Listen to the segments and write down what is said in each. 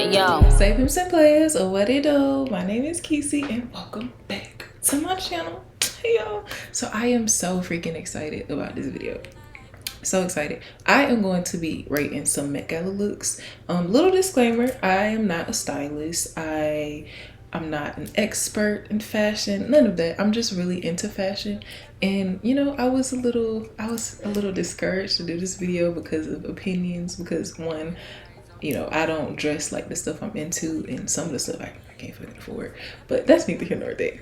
Hey yo. Say pimps and playas, or what it do? My name is Kesey and welcome back to my channel. Hey y'all. So I am so freaking excited about this video. So excited. I am going to be rating some Met Gala looks. Little disclaimer, I am not a stylist. I'm not an expert in fashion, none of that. I'm just really into fashion. And you know, I was a little discouraged to do this video because of opinions, because one, you know, I don't dress like the stuff I'm into, and some of the stuff I can't fucking afford. But that's neither here nor there.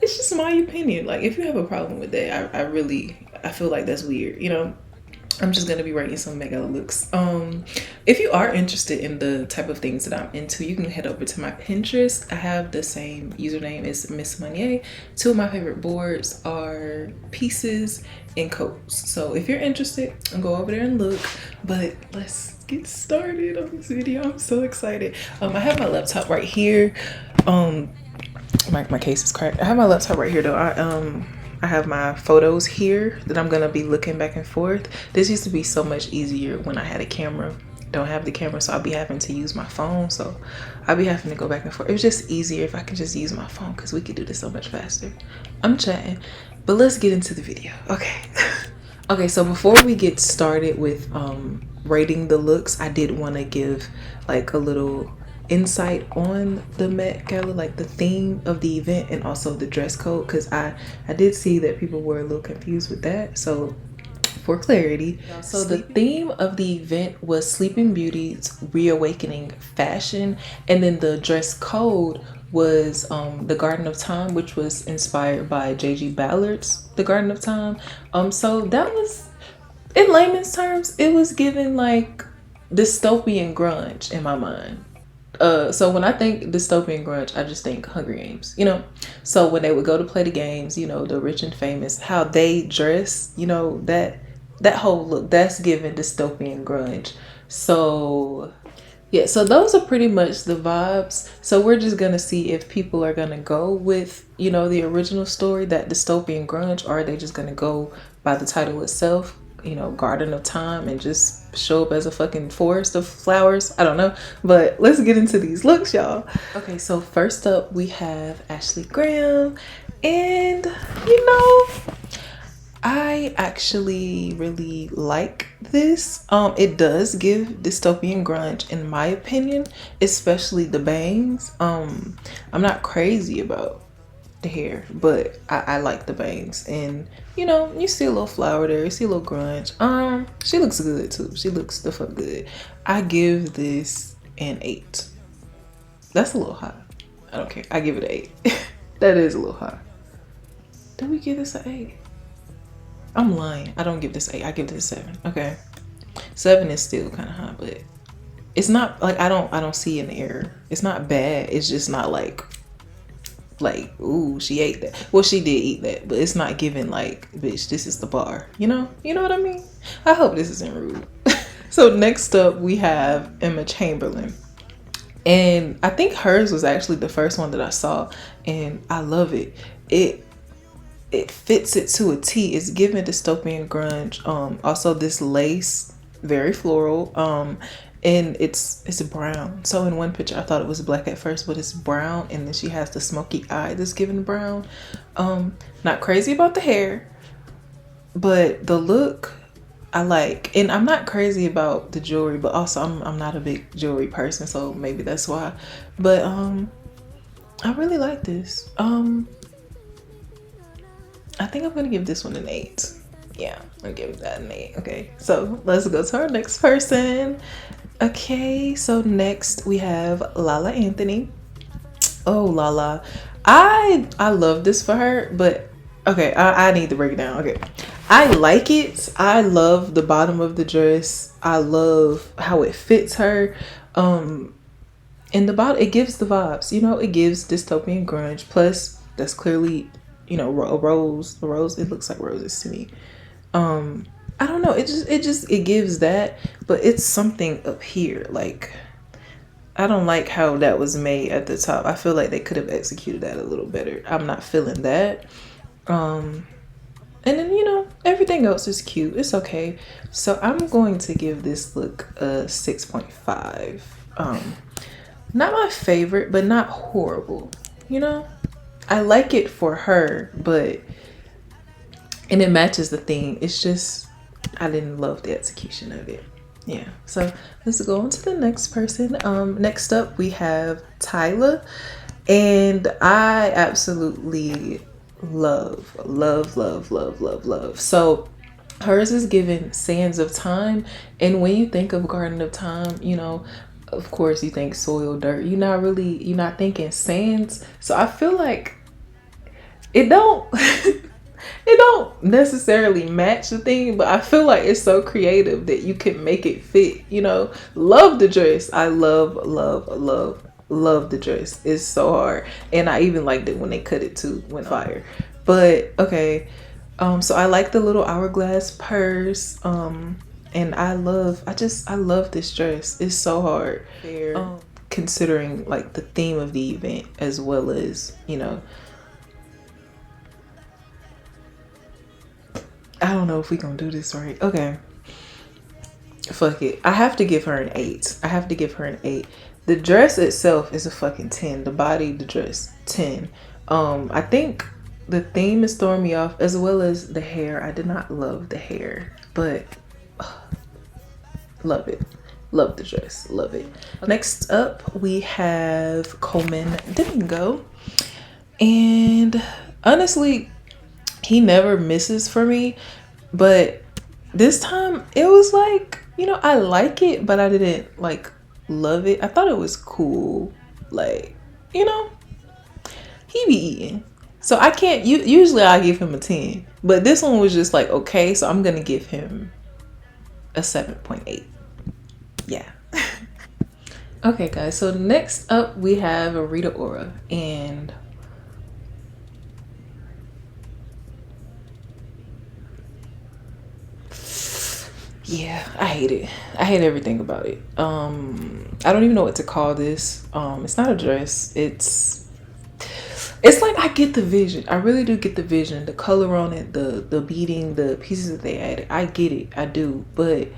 It's just my opinion. Like, if you have a problem with that, I feel like that's weird, you know. I'm just gonna be writing some Met Gala looks. If you are interested in the type of things that I'm into, you can head over to my Pinterest. I have the same username as Miss Monnier. Two of my favorite boards are pieces and coats. So if you're interested, go over there and look. But let's get started on this video. I'm so excited. I have my laptop right here. My case is cracked. I have my laptop right here though. I have my photos here that I'm gonna be looking back and forth. This used to be so much easier when I had a camera. Don't have the camera, so I'll be having to use my phone. So I'll be having to go back and forth. It was just easier if I could just use my phone, because we could do this so much faster. I'm chatting, but let's get into the video. Okay. Okay, so before we get started with rating the looks, I did want to give like a little insight on the Met Gala, like the theme of the event and also the dress code, because I did see that people were a little confused with that. So for clarity, so the theme of the event was Sleeping Beauty's reawakening fashion, and then the dress code was the Garden of Time, which was inspired by J.G. Ballard's The Garden of Time. So that was, in layman's terms, it was given like dystopian grunge in my mind. So when I think dystopian grunge, I just think Hunger Games, you know. So when they would go to play the games, you know, the rich and famous, how they dress, you know, that whole look, that's given dystopian grunge. So yeah, so those are pretty much the vibes. So we're just gonna see if people are gonna go with, you know, the original story, that dystopian grunge, or are they just gonna go by the title itself, you know, Garden of Time, and just show up as a fucking forest of flowers. I don't know, but let's get into these looks, y'all. Okay, so first up we have Ashley Graham, and you know, I actually really like this. It does give dystopian grunge in my opinion, especially the bangs. I'm not crazy about the hair, but I like the bangs, and you know, you see a little flower there, you see a little grunge. She looks good too. She looks the fuck good. I give this an 8. That's a little high. I don't care. I give it an 8. That is a little high. Did we give this an 8? I'm lying. I don't give this 8. I give this a 7. Okay, 7 is still kind of high, but it's not like I don't see an error. It's not bad. It's just not like ooh, she ate that. Well, she did eat that, but it's not giving like, bitch, this is the bar, you know what I mean. I hope this isn't rude. So next up we have Emma Chamberlain, and I think hers was actually the first one that I saw, and I love it. It fits it to a T. It's giving dystopian grunge. Also this lace, very floral. And it's brown. So in one picture I thought it was black at first, but it's brown, and then she has the smoky eye that's giving brown. Not crazy about the hair, but the look I like. And I'm not crazy about the jewelry, but also I'm not a big jewelry person, so maybe that's why. But I really like this. I think I'm gonna give this one an 8. Yeah, I'm gonna give that an 8. Okay, so let's go to our next person. Okay, so next we have Lala Anthony. Oh, Lala. I love this for her, but okay, I need to break it down. Okay, I like it. I love the bottom of the dress. I love how it fits her. And the bottom, it gives the vibes, you know, it gives dystopian grunge. Plus, that's clearly, you know, a rose. It looks like roses to me. I don't know, it gives that, but it's something up here. Like, I don't like how that was made at the top. I feel like they could have executed that a little better. I'm not feeling that. And then, you know, everything else is cute. It's okay. So I'm going to give this look a 6.5. Not my favorite, but not horrible. You know, I like it for her, but and it matches the theme. It's just I didn't love the execution of it. Yeah. So let's go on to the next person. Next up we have Tyla, and I absolutely love. So hers is given Sands of Time, and when you think of Garden of Time, you know, of course you think soil, dirt. You're not thinking sands. So I feel like it don't it don't necessarily match the thing, but I feel like it's so creative that you can make it fit, you know. Love the dress. I love the dress. It's so hard. And I even liked it when they cut it too, when fire. But okay. So I like the little hourglass purse. And I love this dress. It's so hard. Considering like the theme of the event as well as, you know, I don't know if we gonna do this right. Okay. Fuck it. I have to give her an 8. I have to give her an 8. The dress itself is a fucking 10. The body, the dress, 10. I think the theme is throwing me off as well as the hair. I did not love the hair, but love it. Love the dress. Love it. Next up, we have Coleman Domingo. And honestly, he never misses for me, but this time it was like, you know, I like it, but I didn't like love it. I thought it was cool, like, you know, he be eating, so I can't, usually I give him a 10, but this one was just like okay, so I'm gonna give him a 7.8. Yeah. Okay guys, so next up we have Rita Ora, and yeah, I hate it. I hate everything about it. I don't even know what to call this. It's not a dress. It's like I get the vision. I really do get the vision. The color on it, the beading, the pieces that they added. I get it. I do. But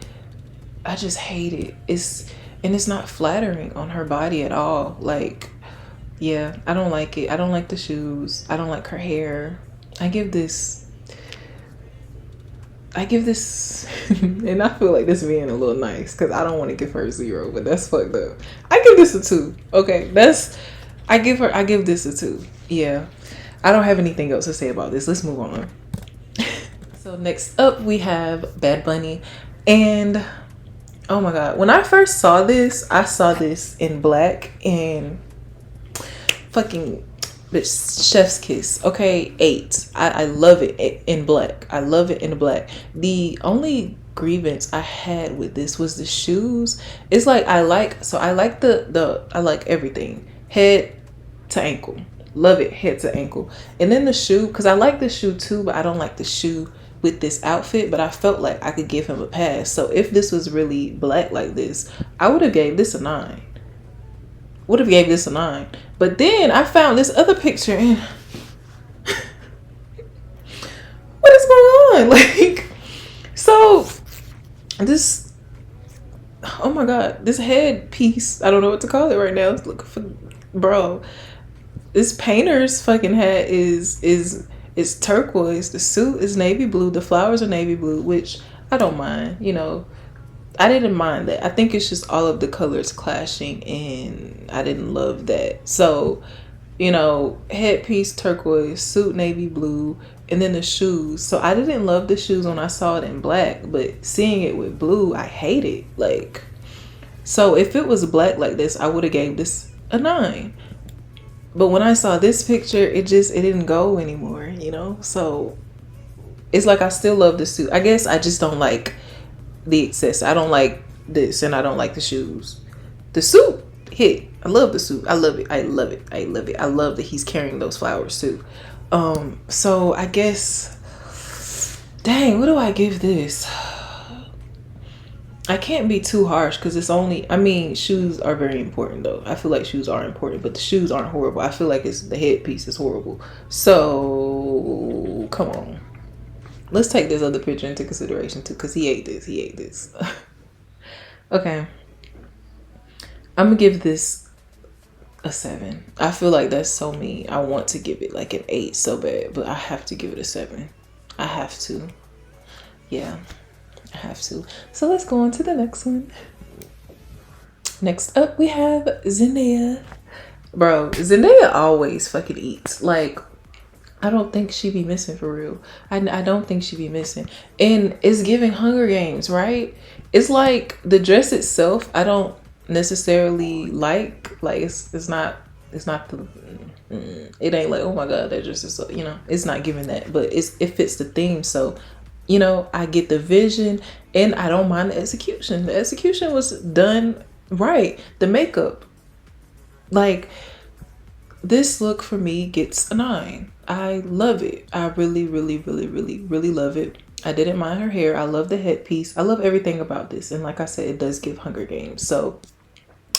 I just hate it. It's not flattering on her body at all. Like, yeah, I don't like it. I don't like the shoes. I don't like her hair. I give this and I feel like this being a little nice because I don't want to give her a 0, but that's fucked up. I give this a 2. Okay, I give this a 2. Yeah, I don't have anything else to say about this. Let's move on. So next up we have Bad Bunny, and oh my god, when I first saw this, I saw this in black and fucking bitch, chef's kiss. Okay, 8. I love it in black. I love it in black. The only grievance I had with this was the shoes. It's like I like I like everything, head to ankle. Love it, head to ankle. And then the shoe, because I like the shoe too, but I don't like the shoe with this outfit. But I felt like I could give him a pass. So if this was really black like this, I would have gave this a 9. But then I found this other picture and what is going on? Like, so this, oh my god, this headpiece, I don't know what to call it right now. It's looking for, bro. This painter's fucking hat is turquoise. The suit is navy blue. The flowers are navy blue, which I don't mind. You know, I didn't mind that. I think it's just all of the colors clashing, and I didn't love that. So, you know, headpiece turquoise, suit navy blue, and then the shoes. So I didn't love the shoes when I saw it in black, but seeing it with blue, I hate it. Like, so if it was black like this, I would have gave this a 9. But when I saw this picture, it didn't go anymore, you know? So it's like I still love the suit. I guess I just don't like the excess. I don't like this, and I don't like the shoes. The suit hit. I love the suit. I love it. I love it. I love it. I love that he's carrying those flowers too. So I guess, dang, what do I give this? I can't be too harsh because it's only, I mean, shoes are very important though. I feel like shoes are important, but the shoes aren't horrible. I feel like it's the headpiece is horrible. So come on. Let's take this other picture into consideration too, because he ate this. Okay. I'm gonna give this a 7. I feel like that's so mean. I want to give it like an 8 so bad, but I have to give it a 7. I have to. Yeah, I have to. So let's go on to the next one. Next up, we have Zendaya. Bro, Zendaya always fucking eats. Like, I don't think she be missing for real. I don't think she be missing. And it's giving Hunger Games, right? It's like the dress itself, I don't necessarily like. Like, it's not the, it ain't like, oh my God, that dress is so, you know, it's not giving that. But it fits the theme. So, you know, I get the vision and I don't mind the execution. The execution was done right. The makeup, like, this look for me gets a 9. I love it. I really, really, really, really, really love it. I didn't mind her hair. I love the headpiece. I love everything about this. And like I said, it does give Hunger Games. So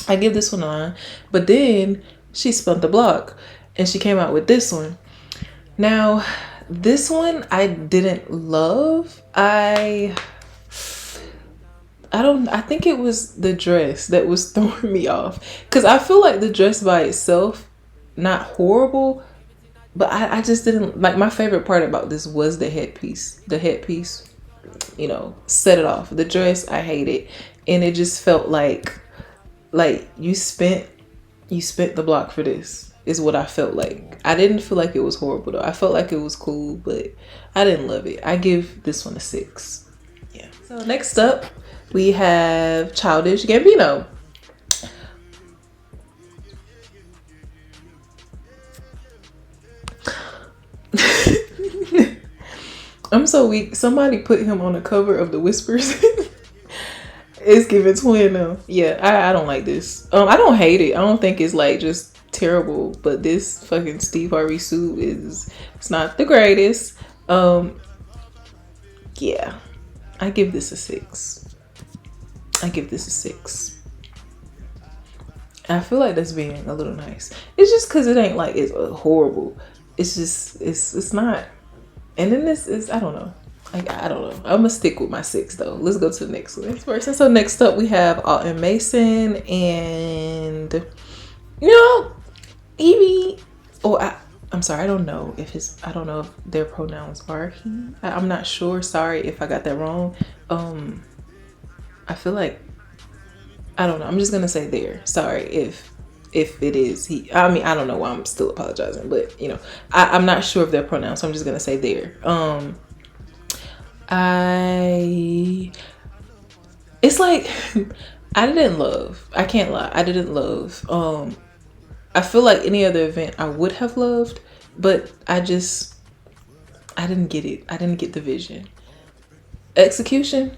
I give this one a 9. But then she spun the block and she came out with this one. Now, this one I didn't love. I think it was the dress that was throwing me off. Because I feel like the dress by itself, not horrible, but I just didn't like. My favorite part about this was the headpiece. The headpiece, you know, set it off. The dress, I hate it. And it just felt like you spent the block for this, is what I felt like. I didn't feel like it was horrible though. I felt like it was cool, but I didn't love it. I give this one a 6. Yeah. So next up, we have Childish Gambino. I'm so weak. Somebody put him on the cover of the Whispers. It's giving twin now. Yeah, I don't like this. I don't hate it. I don't think it's like just terrible, but this fucking Steve Harvey suit it's not the greatest. Yeah, I give this a 6. I give this a 6. I feel like that's being a little nice. It's just because it ain't like it's horrible. It's just it's not. And then this is, I don't know. I don't know. I'm gonna stick with my 6 though. Let's go to the next one. Next person. So next up we have Alton Mason, and you know, Evie. I'm sorry. I don't know if their pronouns are he. I'm not sure. Sorry if I got that wrong. I feel like, I don't know. I'm just gonna say there. Sorry if it is he. I mean, I don't know why I'm still apologizing, but you know, I'm not sure of their pronouns, so I'm just gonna say there. It's like I didn't love. I can't lie. I didn't love. I feel like any other event I would have loved, but I didn't get it. I didn't get the vision. Execution,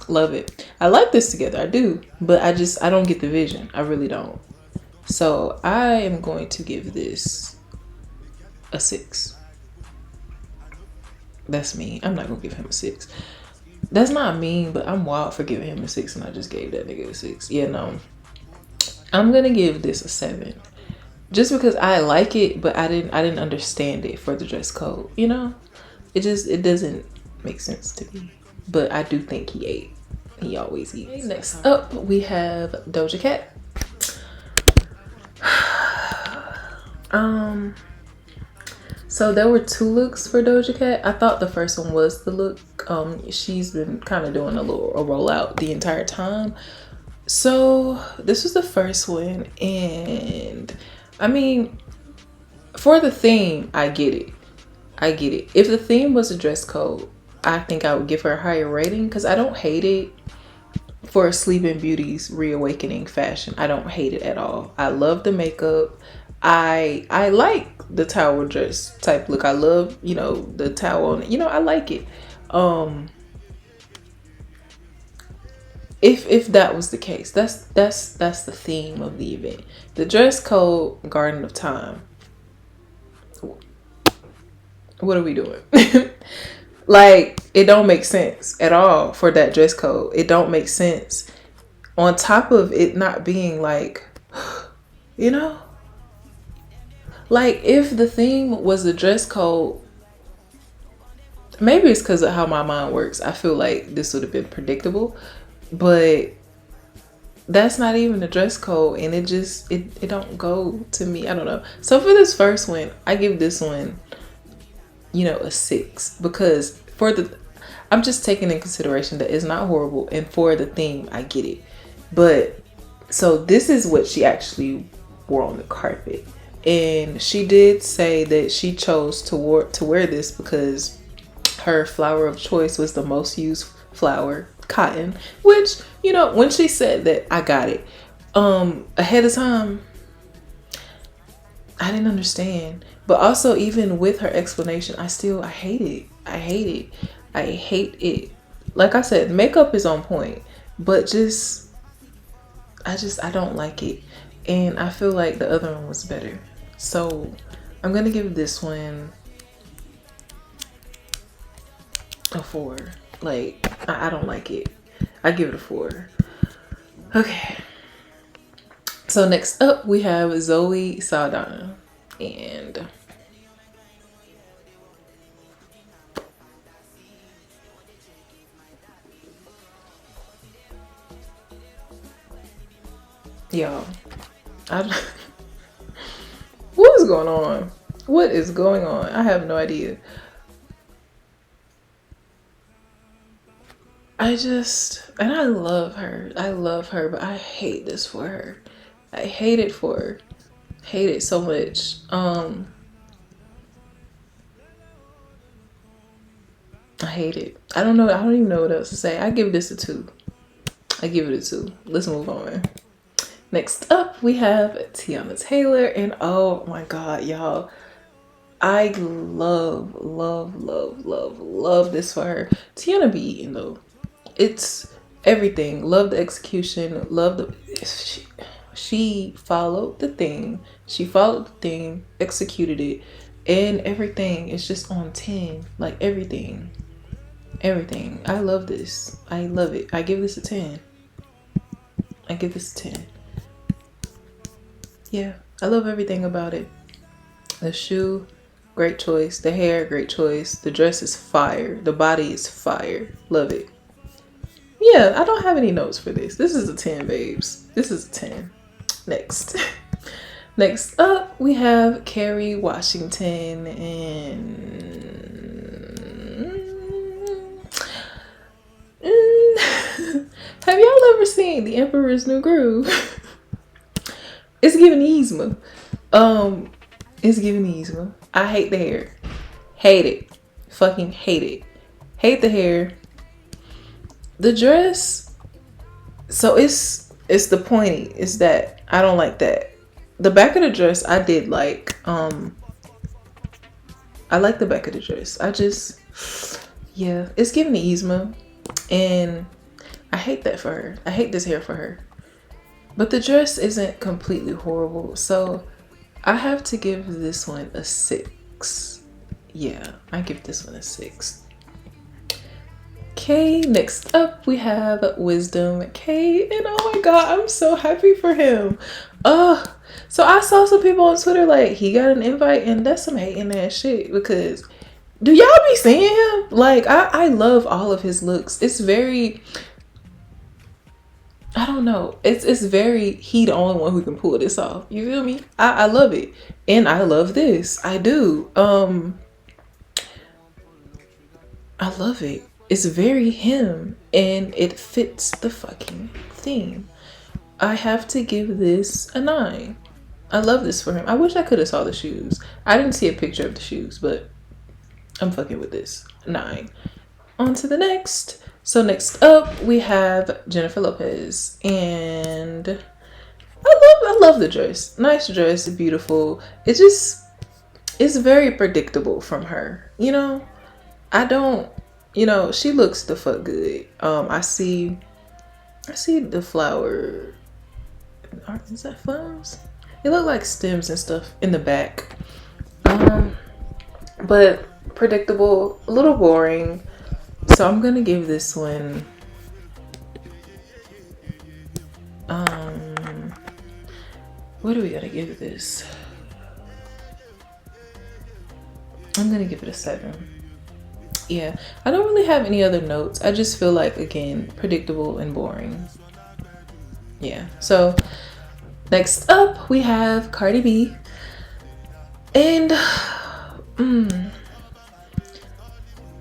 love it. I like this together. I do, but I don't get the vision. I really don't. So I am going to give this a 6. That's mean. I'm not gonna give him a 6. That's not mean, but I'm wild for giving him a 6 and I just gave that nigga a 6. Yeah, no. I'm gonna give this a 7. Just because I like it, but I didn't understand it for the dress code, you know? It doesn't make sense to me. But I do think he ate. He always eats. Okay, next up we have Doja Cat. So there were 2 looks for Doja Cat. I thought the first one was the look. She's been kind of doing a rollout the entire time. So this was the first one, and I mean, for the theme, I get it. If the theme was a dress code, I think I would give her a higher rating, because I don't hate it for Sleeping Beauty's reawakening fashion. I don't hate it at all. I love the makeup. I like the towel dress type look. I love, you know, the towel on it. You know, I like it. If that was the case, that's the theme of the event. The dress code, Garden of Time. What are we doing? Like, it don't make sense at all for that dress code. It don't make sense. On top of it not being like, you know, like if the theme was the dress code, maybe it's because of how my mind works. I feel like this would have been predictable, but that's not even a dress code, and it don't go to me. I don't know. So for this first one, I give this one, a 6, because I'm just taking in consideration that it's not horrible, and for the theme, I get it. But so this is what she actually wore on the carpet, and she did say that she chose to wear this because her flower of choice was the most used flower, cotton. Which, when she said that, I got it. Ahead of time, I didn't understand. But also, even with her explanation, I hate it. I hate it. Like I said, makeup is on point, but I don't like it. And I feel like the other one was better. So I'm gonna give this one a 4. Like, I don't like it. I give it a 4. Okay. So next up we have Zoe Saldana, and y'all, what is going on? What is going on? I have no idea. And I love her. But I hate this for her. I hate it for her. Hate it so much. I hate it. I don't even know what else to say. I give this a 2. I give it a 2. Let's move on. Next up, we have Tiana Taylor, and oh my god, y'all, I love this for her. Tiana be eating though. It's everything. Love the execution. She followed the thing. Executed it, and everything is just on 10. Like everything. I love this. I love it. I give this a 10. Yeah, I love everything about it. The shoe, great choice. The hair, great choice. The dress is fire. The body is fire. Love it. Yeah, I don't have any notes for this. This is a 10, babes. This is a 10. Next up, we have Kerry Washington, and have y'all ever seen The Emperor's New Groove? It's giving Yzma. It's giving Yzma. I hate the hair. Hate it. Fucking hate it. Hate the hair. The dress. So it's the pointy. It's that I don't like that. The back of the dress I did like. I like the back of the dress. Yeah, it's giving Yzma, and I hate that for her. I hate this hair for her. But the dress isn't completely horrible, so I have to give this one a 6. Yeah, I give this one a 6. Okay, next up we have Wisdom K, and oh my god, I'm so happy for him. So I saw some people on Twitter like he got an invite, and that's some hating ass shit, because do y'all be seeing him? Like I love all of his looks. It's very, I don't know. It's very, he the only one who can pull this off. You feel me? I love it. And I love this. I do. I love it. It's very him, and it fits the fucking theme. I have to give this a 9. I love this for him. I wish I could have saw the shoes. I didn't see a picture of the shoes, but I'm fucking with this. 9. On to the next. So next up we have Jennifer Lopez, and I love the dress. Nice dress, beautiful. It's very predictable from her. I don't, she looks the fuck good. I see the flower. Is that flowers? They look like stems and stuff in the back. But predictable, a little boring. So I'm gonna give this one what are we gonna give this? I'm gonna give it a 7. Yeah, I don't really have any other notes. I just feel like, again, predictable and boring. Yeah. So next up we have Cardi B. And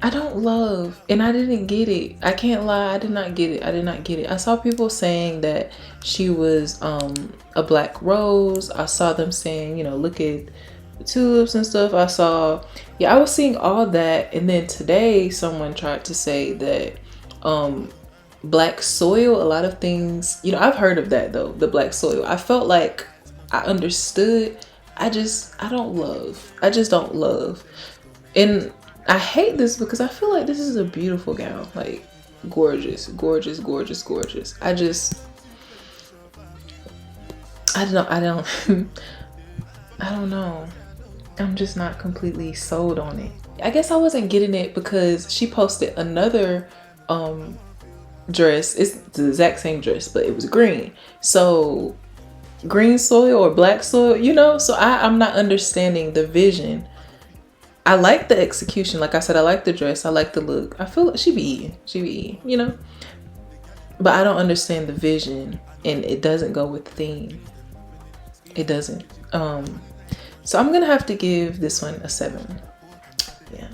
I don't love, and I didn't get it. I can't lie, I did not get it. I did not get it. I saw people saying that she was a black rose. I saw them saying, you know, look at the tulips and stuff. I was seeing all that. And then today someone tried to say that black soil, a lot of things, you know, I've heard of that though, the black soil. I felt like I understood. I just don't love. And I hate this because I feel like this is a beautiful gown, like gorgeous, gorgeous, gorgeous, gorgeous. I don't I don't know. I'm just not completely sold on it. I guess I wasn't getting it because she posted another dress. It's the exact same dress, but it was green. So green soil or black soil, you know? So I'm not understanding the vision. I like the execution. Like I said, I like the dress. I like the look. I feel like she be eating, you know? But I don't understand the vision, and it doesn't go with the theme. It doesn't. So I'm gonna have to give this one a 7. Yeah.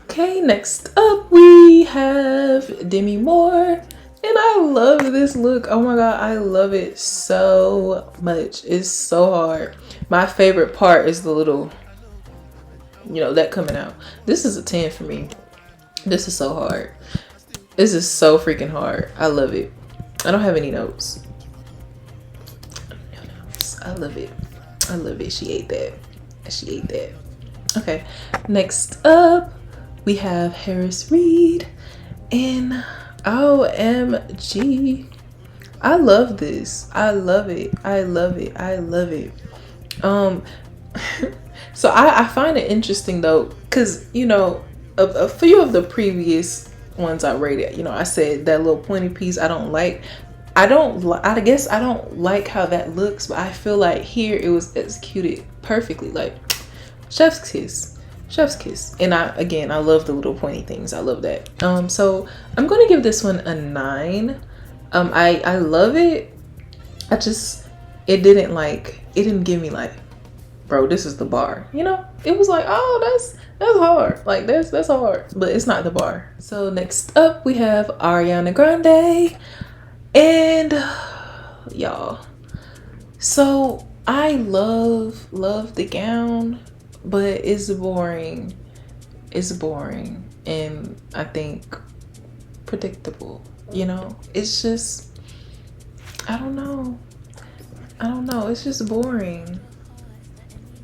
Okay, next up we have Demi Moore. And I love this look. Oh my God, I love it so much. It's so hard. My favorite part is the little, you know, that coming out. This is a 10 for me. This is so hard. This is so freaking hard. I love it. I don't have any notes. I love it. I love it. She ate that. She ate that. Okay. Next up, we have Harris Reed. And OMG. I love this. I love it. I love it. I love it. So I find it interesting though, because, you know, a few of the previous ones I rated, you know, I said that little pointy piece I don't like. I guess I don't like how that looks, but I feel like here it was executed perfectly, like chef's kiss. And I love the little pointy things. I love that. So I'm gonna give this one a 9. I love it. It didn't give me like, bro, this is the bar, you know? It was like, oh, that's hard. Like that's hard, but it's not the bar. So next up we have Ariana Grande. And y'all, so I love the gown, but it's boring. It's boring, and I think predictable, you know? It's just, I don't know, it's just boring,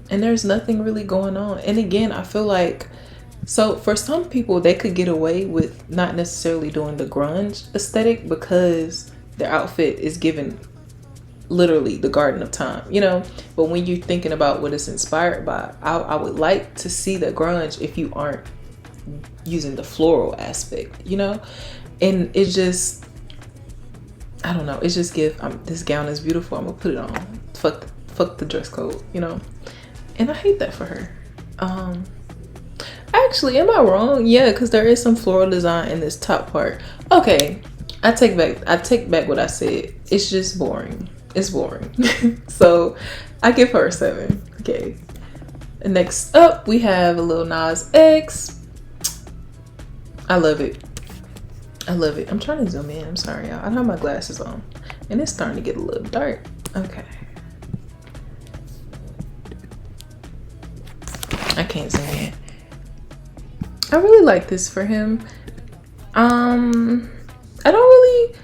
and there's nothing really going on. And again, I feel like, so for some people they could get away with not necessarily doing the grunge aesthetic because their outfit is given literally the Garden of Time, you know? But when you're thinking about what it's inspired by, I would like to see the grunge if you aren't using the floral aspect, you know? And it just, I don't know, it's just this gown is beautiful, I'm gonna put it on. Fuck the dress code, you know? And I hate that for her. Actually, am I wrong? Yeah, because there is some floral design in this top part. Okay, I take back what I said. It's just boring. It's boring. So I give her a 7. Okay. And next up we have a Lil Nas X. I love it. I love it. I'm trying to zoom in. I'm sorry, y'all. I don't have my glasses on, and it's starting to get a little dark. Okay. I can't zoom in. I really like this for him. I don't really,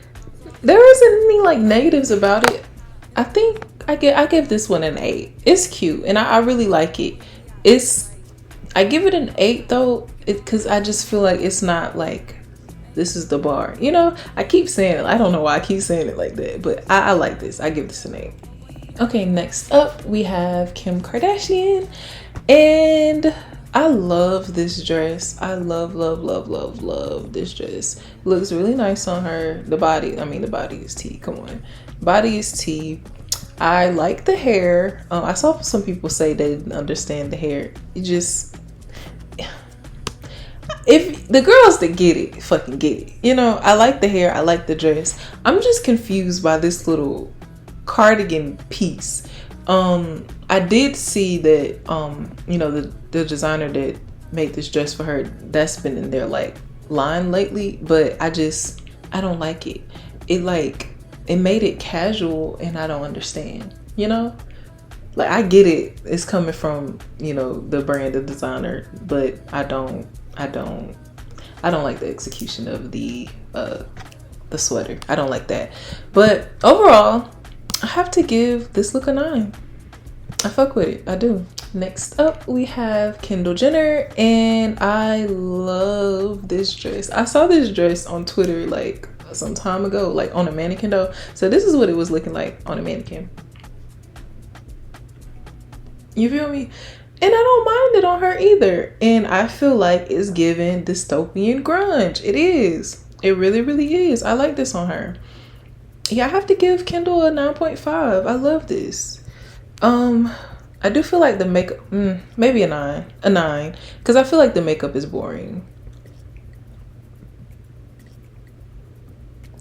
there isn't any like negatives about it. I think I give this one an 8. It's cute, and I really like it. I give it an 8 though, because I just feel like it's not like this is the bar, you know? I keep saying it. I don't know why I keep saying it like that, but I like this. I give this an 8. Okay, next up we have Kim Kardashian, and I love this dress. I love this dress. Looks really nice on her. The body is tea. Come on. Body is tea. I like the hair. I saw some people say they didn't understand the hair. if the girls that get it, fucking get it. You know, I like the hair, I like the dress. I'm just confused by this little cardigan piece. I did see that you know, the designer that made this dress for her, that's been in their like line lately, but I don't like it. It made it casual and I don't understand, you know? Like, I get it, it's coming from, you know, the brand, the designer, but I don't like the execution of the sweater. I don't like that. But overall, I have to give this look a 9. I fuck with it, I do. Next up, we have Kendall Jenner, and I love this dress. I saw this dress on Twitter like some time ago, like on a mannequin though. So this is what it was looking like on a mannequin. You feel me? And I don't mind it on her either. And I feel like it's giving dystopian grunge. It is. It really, really is. I like this on her. Yeah, I have to give Kendall a 9.5. I love this. I do feel like the makeup, maybe a 9, because I feel like the makeup is boring.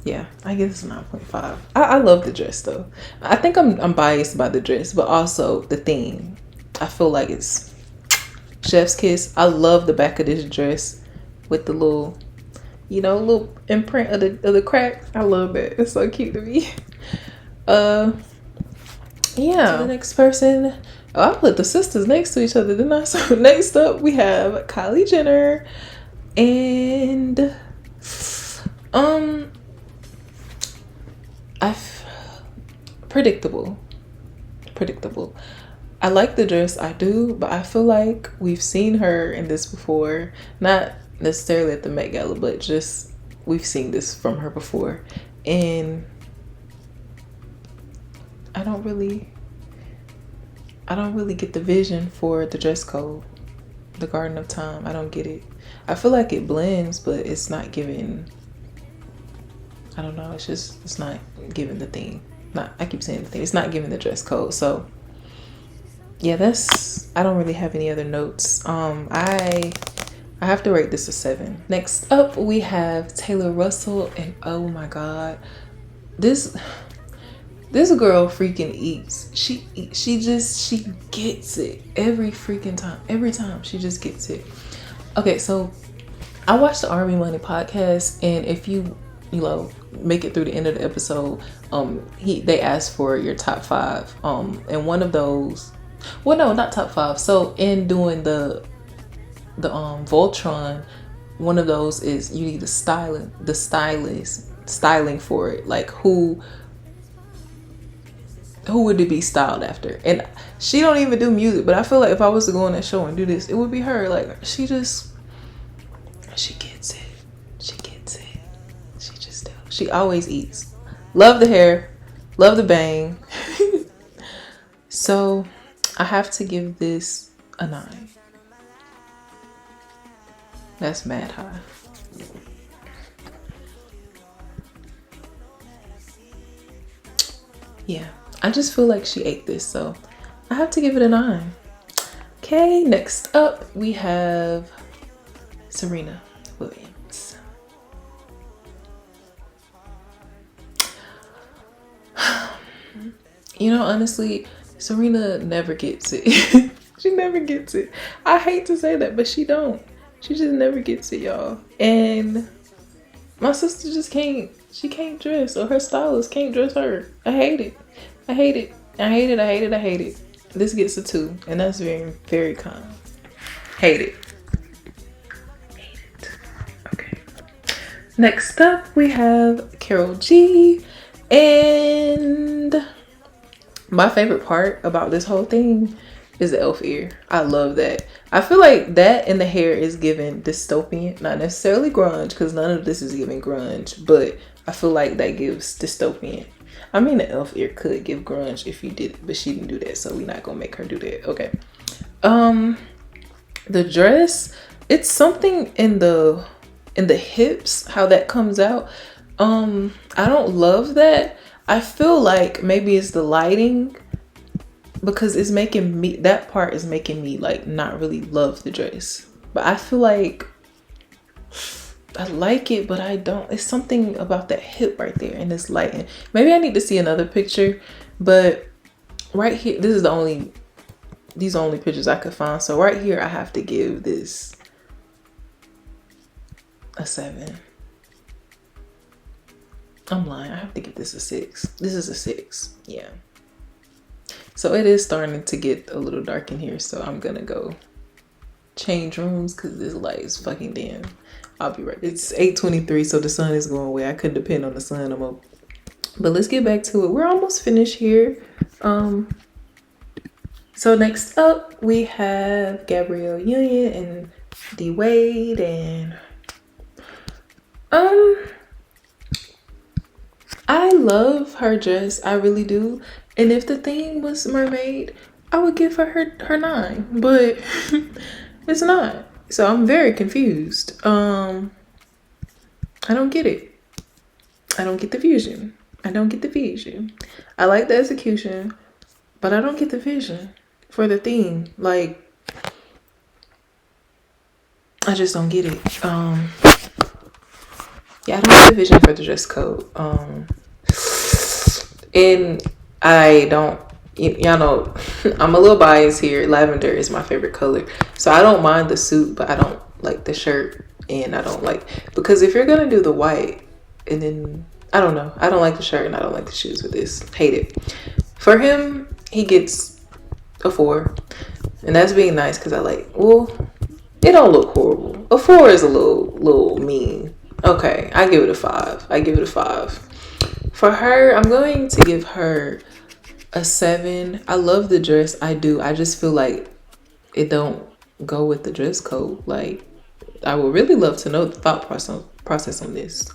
Yeah, I guess it's 9.5. I love the dress though. I think I'm biased by the dress, but also the theme. I feel like it's chef's kiss. I love the back of this dress with the little, you know, little imprint of the crack. I love it. It's so cute to me. Yeah. To the next person. Oh, I put the sisters next to each other, didn't I? So next up we have Kylie Jenner, and predictable. I like the dress, I do, but I feel like we've seen her in this before. Not necessarily at the Met Gala, but just we've seen this from her before, and I don't really get the vision for the dress code, the Garden of Time. I don't get it. I feel like it blends, but it's not giving. I don't know. It's not giving the theme. I keep saying the thing. It's not giving the dress code. So yeah, I don't really have any other notes. I have to rate this a 7. Next up, we have Taylor Russell, and oh my God, this girl freaking eats. She gets it every freaking time. Every time she just gets it. Okay, so I watched the Army Money podcast, and if you know, make it through the end of the episode, they asked for your top 5. And one of those, well, no, not top 5. So in doing the Voltron, one of those is you need the styling for it. Like who would it be styled after? And she don't even do music, but I feel like if I was to go on that show and do this, it would be her. Like she gets it. She always eats. Love the hair, love the bang. So I have to give this a 9. That's mad high. Yeah, I just feel like she ate this, so I have to give it a 9. Okay, next up we have Serena Williams. You know, honestly, Serena never gets it. She never gets it. I hate to say that, but she don't. She just never gets it, y'all. And my sister just can't. She can't dress, or her stylist can't dress her. I hate it. This gets a 2, and that's very, very kind. Hate it. Okay. Next up, we have Karol G, and my favorite part about this whole thing is the elf ear. I love that. I feel like that and the hair is giving dystopian, not necessarily grunge, because none of this is giving grunge, but I feel like that gives dystopian. I mean, the elf ear could give grunge if you did it, but she didn't do that, so we're not gonna make her do that. Okay. The dress, it's something in the hips, how that comes out. I don't love that. I feel like maybe it's the lighting, because it's making me, that part is making me like not really love the dress. But I feel like I like it, but I don't. It's something about that hip right there and this lighting. Maybe I need to see another picture, but right here, this is these are only pictures I could find. So right here, I have to give this a 7. I'm lying. I have to give this a 6. This is a 6. Yeah. So it is starting to get a little dark in here. So I'm gonna go change rooms because this light is fucking dim. I'll be right. It's 8:23, so the sun is going away. I couldn't depend on the sun no more. But let's get back to it. We're almost finished here. So next up we have Gabrielle Union and D Wade, and I love her dress. I really do. And if the theme was mermaid, I would give her 9, but it's not. So I'm very confused. I don't get it. I don't get the vision. I don't get the vision. I like the execution, but I don't get the vision for the theme. Like, I just don't get it. Yeah, I don't get the vision for the dress code. And I don't, y'all know, I'm a little biased here. Lavender is my favorite color. So I don't mind the suit, but I don't like the shirt. And I don't like, because if you're going to do the white, and then, I don't know. I don't like the shirt and I don't like the shoes with this. Hate it. For him, he gets a 4. And that's being nice because I like, well, it don't look horrible. A 4 is a little mean. Okay, I give it a 5. I give it a 5. For her, I'm going to give her a 7. I love the dress. I do. I just feel like it don't go with the dress code. Like, I would really love to know the thought process on this.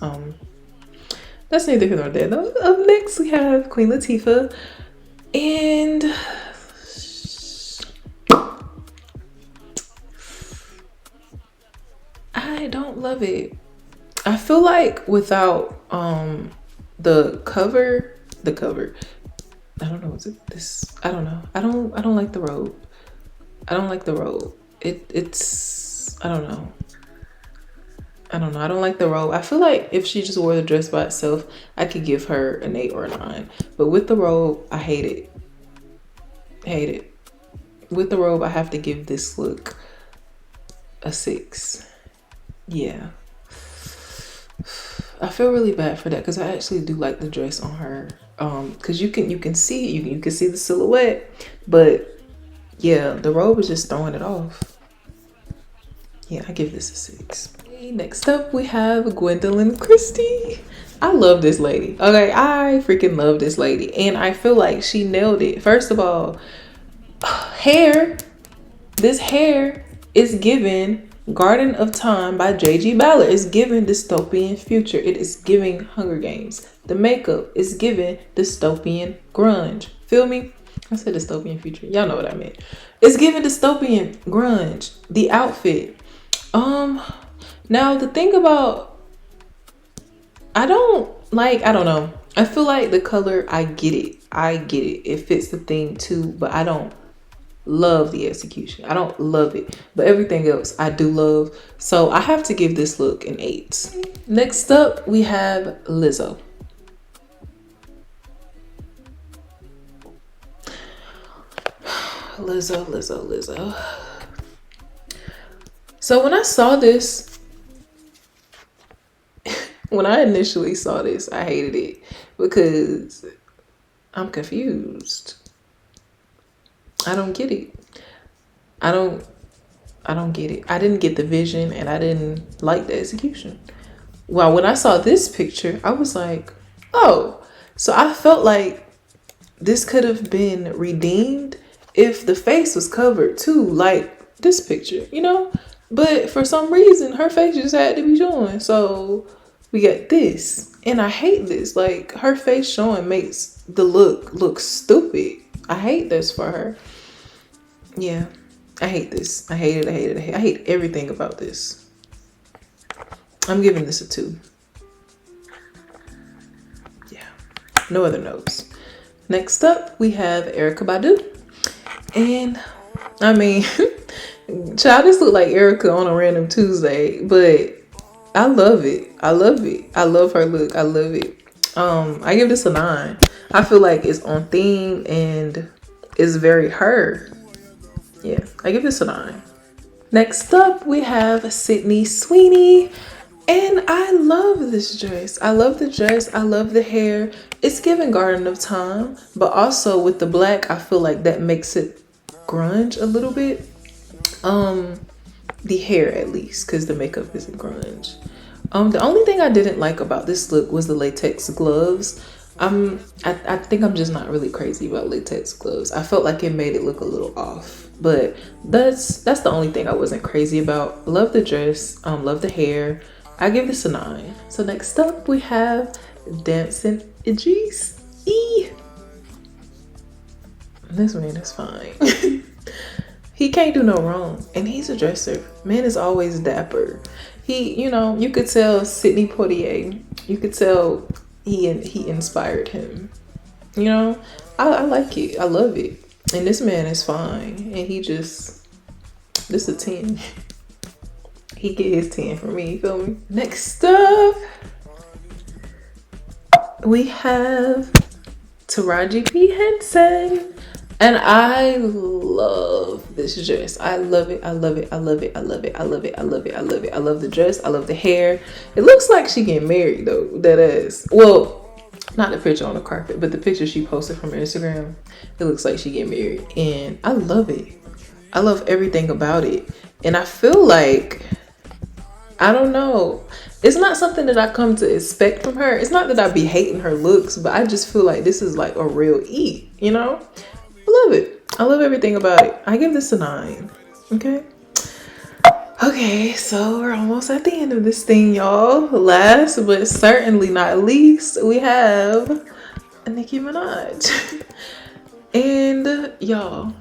That's neither here nor there. Up next, we have Queen Latifah. And I don't love it. I feel like without the cover, I don't know, is it this? I don't know. I don't like the robe. I don't like the robe. It's I don't know. I don't like the robe. I feel like if she just wore the dress by itself, I could give her an 8 or a 9. But with the robe, I hate it. Hate it. With the robe, I have to give this look a 6. Yeah. I feel really bad for that because I actually do like the dress on her. Because you can see it. You can see the silhouette. But yeah, the robe is just throwing it off. Yeah, I give this a 6. Next up, we have Gwendolyn Christie. I love this lady. Okay, I freaking love this lady. And I feel like she nailed it. First of all, hair. This hair is given Garden of Time by J.G. Ballard. It's given dystopian future. It is giving Hunger Games. The makeup is given dystopian grunge. Feel me? I said dystopian future. Y'all know what I meant. It's giving dystopian grunge. The outfit. Now the thing about, I don't know. I feel like the color, I get it. It fits the theme too, but I don't love the execution. I don't love it, but everything else I do love. So I have to give this look an 8. Next up, we have Lizzo. Lizzo. So when I saw this, when I initially saw this, I hated it because I'm confused. I don't get it. I don't get it. I didn't get the vision and I didn't like the execution. Well, when I saw this picture, I was like, oh, so I felt like this could have been redeemed if the face was covered too, like this picture, you know? But for some reason, her face just had to be showing. So we got this. And I hate this. Like, her face showing makes the look stupid. I hate this for her. Yeah, I hate this. I hate it. I hate everything about this. I'm giving this a 2. Yeah, no other notes. Next up, we have Erykah Badu. And, I mean, child, this look like Erykah on a random Tuesday. But I love it. I love it. I love her look. I love it. I give this a 9. I feel like it's on theme and it's very her. Yeah, I give this a 9. Next up, we have Sydney Sweeney. And I love this dress. I love the dress. I love the hair. It's giving Garden of Time, but also with the black, I feel like that makes it grunge a little bit. The hair at least, because the makeup isn't grunge. The only thing I didn't like about this look was the latex gloves. I think I'm just not really crazy about latex gloves. I felt like it made it look a little off, but that's the only thing I wasn't crazy about. Love the dress, love the hair. I give this a 9. So next up we have Dancing Idris. This man is fine. He can't do no wrong, and he's a dresser. Man is always dapper. He, you know, you could tell Sidney Poitier. You could tell he inspired him. You know, I like it. I love it. And this man is fine, and this a 10. He get his 10 from me. You feel me? Next up, we have Taraji P. Henson. And I love this dress. I love it. I love it. I love it. I love it. I love it. I love it. I love it. I love the dress. I love the hair. It looks like she getting married though. That ass. Well, not the picture on the carpet, but the picture she posted from her Instagram. It looks like she getting married. And I love it. I love everything about it. And I feel like, I don't know. It's not something that I come to expect from her. It's not that I be hating her looks, but I just feel like this is like a real eat, you know? I love it. I love everything about it. I give this a 9. Okay, so we're almost at the end of this thing, y'all. Last but certainly not least, we have Nicki Minaj. And y'all,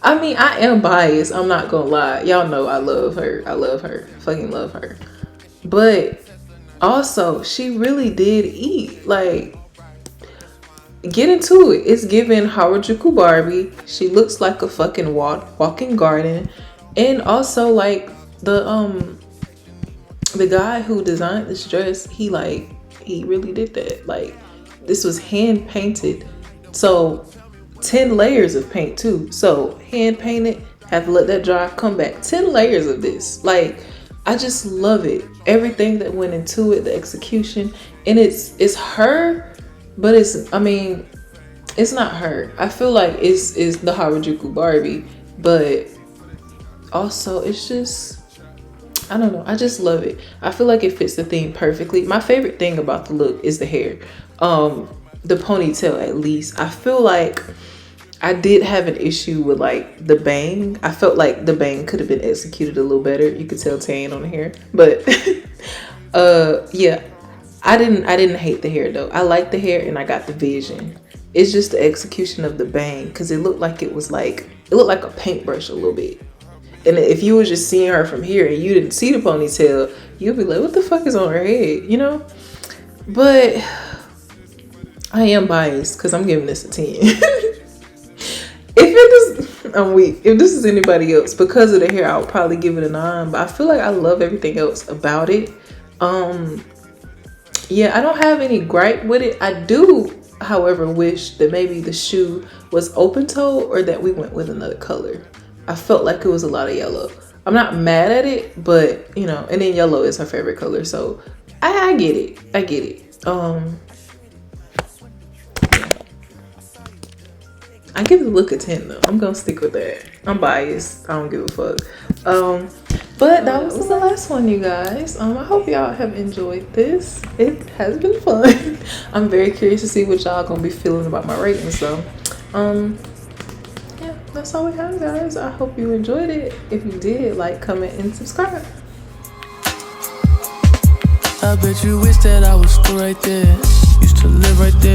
I mean, I am biased. I'm not gonna lie. Y'all know I love her. I love her. Fucking love her. But also, she really did eat. Like, get into it. It's giving Harajuku Barbie. She looks like a fucking walking garden. And also, like, the guy who designed this dress, he really did that. Like, this was hand painted. So 10 layers of paint too. So hand painted, have to let that dry, come back. 10 layers of this. Like, I just love it. Everything that went into it, the execution. And it's her, but it's not her. I feel like it's the Harajuku Barbie, but also it's just, I don't know. I just love it. I feel like it fits the theme perfectly. My favorite thing about the look is the hair. The ponytail, at least. I feel like I did have an issue with like the bang. I felt like the bang could have been executed a little better. You could tell tan on the hair, but yeah, I didn't hate the hair though. I like the hair and I got the vision. It's just the execution of the bang, because it looked like a paintbrush a little bit. And if you were just seeing her from here and you didn't see the ponytail, you'd be like, what the fuck is on her head, you know? But I am biased because I'm giving this a 10. I'm weak. If this is anybody else, because of the hair, I would probably give it a 9. But I feel like I love everything else about it. Yeah, I don't have any gripe with it. I do, however, wish that maybe the shoe was open toe or that we went with another color. I felt like it was a lot of yellow. I'm not mad at it, but you know, and then yellow is her favorite color, so I get it. I get it. I give the look a 10 though. I'm gonna stick with that. I'm biased. I don't give a fuck. But that was the last one, you guys. I hope y'all have enjoyed this. It has been fun. I'm very curious to see what y'all gonna be feeling about my ratings though. Yeah, that's all we have, guys. I hope you enjoyed it. If you did, like, comment, and subscribe. I bet you wish that I was still right there. Used to live right there.